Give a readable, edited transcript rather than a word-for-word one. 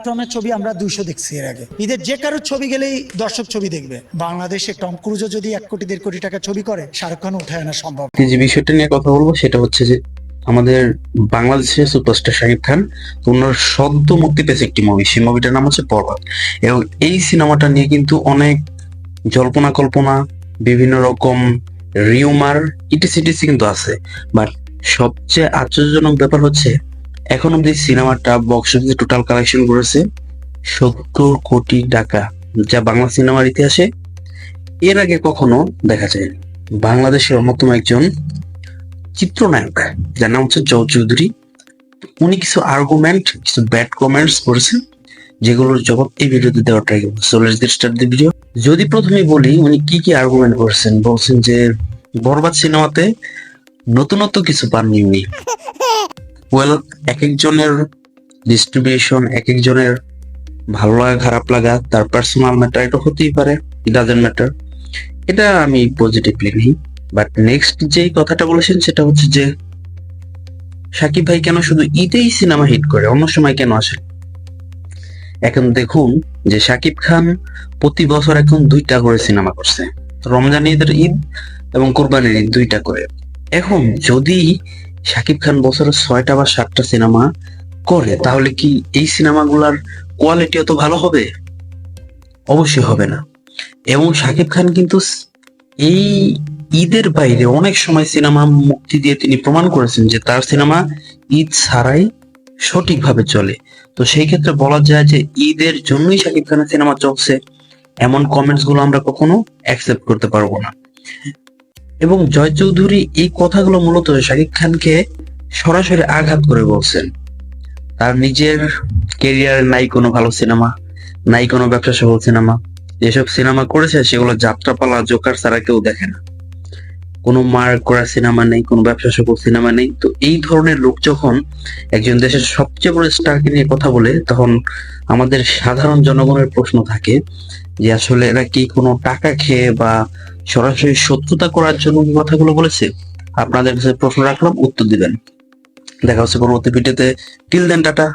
টমের ছবি আমরা 200 দেখছি এর আগে। ঈদের যে কারোর ছবি গেলেই দর্শক ছবি দেখবে। বাংলাদেশে টম ক্রুজও যদি 1 কোটি 1.5 কোটি টাকা ছবি করে, শাহরুখ খান উঠায় আনা সম্ভব। যে বিষয়টা নিয়ে কথা বলবো সেটা হচ্ছে যে আমাদের বাংলাদেশের সুপারস্টার শাকিব খান, ওনার সদ্য মুক্তি পেয়েছে একটি মুভি, সেই মুভিটার নাম হচ্ছে বরবাদ। এবং এই সিনেমাটা নিয়ে কিন্তু অনেক জল্পনা কল্পনা, বিভিন্ন রকম রিউমার ইটিসিটিসি কিন্তু আছে। বাট সবচেয়ে আশ্চর্যজনক ব্যাপার হচ্ছে এখন অব্দি সিনেমাটা বক্স অফিসে টোটাল কালেকশন করেছে 70 কোটি টাকা, যা বাংলা সিনেমার ইতিহাসে এর আগে কখনো দেখা যায়নি। বাংলাদেশের অন্যতম একজন চিত্রনায়ক যার নাম হচ্ছে জয় চৌধুরী, উনি কিছু আর্গুমেন্ট, কিছু ব্যাড কমেন্টস করেছেন, যেগুলোর জবাব এই ভিডিওতে দেওয়ার ট্রাই করবো। So let's get start the video. যদি প্রথমে বলি উনি কি কি আর্গুমেন্ট করেছেন, বলছেন যে বরবাদ সিনেমাতে নতুনত্ব কিছু পাননি উনি। ওয়েল, এক একজনের ডিস্ট্রিবিউশন, এক একজনের ভালো লাগা খারাপ লাগা, তার পার্সোনাল ম্যাটার, এটা হতেই পারে, ডাজেন্ট ম্যাটার, এটা আমি পজিটিভলি নিই। বাট নেক্সট যেই কথাটা বলেছেন সেটা হচ্ছে যে সাকিব ভাই কেন শুধু ঈদেই সিনেমা হিট করে, অন্য সময় কেন আসে। এখন দেখুন যে সাকিব খান প্রতি বছর এখন 2টা করে সিনেমা করছে, রমজান ঈদের ঈদ এবং কোরবানির ঈদ 2টা করে। এখন যদি সাকিব খান বছরে 6টা বা 7টা সিনেমা করে, তাহলে কি এই সিনেমাগুলার কোয়ালিটি অত ভালো হবে? অবশ্যই হবে না। এবং সাকিব খান কিন্তু এই ঈদের বাইরে অনেক সময় সিনেমা মুক্তি দিয়ে তিনি প্রমাণ করেছেন যে তার সিনেমা ঈদ ছাড়াই সঠিকভাবে চলে। তো সেই ক্ষেত্রে বলা যায় যে ঈদের জন্যই সাকিব খানের সিনেমা চলছে, এমন কমেন্টস গুলো আমরা কখনো অ্যাকসেপ্ট করতে পারবো না। এবং জয় চৌধুরী এই কথাগুলো মূলত সাকিব খানকে সরাসরি আঘাত করে বলছেন। তার নিজের কেরিয়ারে নাই কোনো ভালো সিনেমা, নাই কোনো ব্যবসা সফল সিনেমা, যেসব সিনেমা করেছে সেগুলো যাত্রাপালা জোকার ছাড়া কেউ দেখে না, কোনো মার্ক করা সিনেমা নেই, কোনো ব্যবসা সফল সিনেমা নেই। তো এই ধরনের লোক যখন একজন দেশের সবচেয়ে বড় স্টারকে নিয়ে কথা বলে, তখন আমাদের সাধারণ জনগণের প্রশ্ন থাকে যে আসলে এরা কি কোনো টাকা খেয়ে বা সরাসরি শত্রুতা করার জন্য কি কথাগুলো বলেছে? আপনাদের কাছে প্রশ্ন রাখলাম, উত্তর দিবেন। দেখা হচ্ছে পরবর্তী ভিডিওতে। Till then, tata.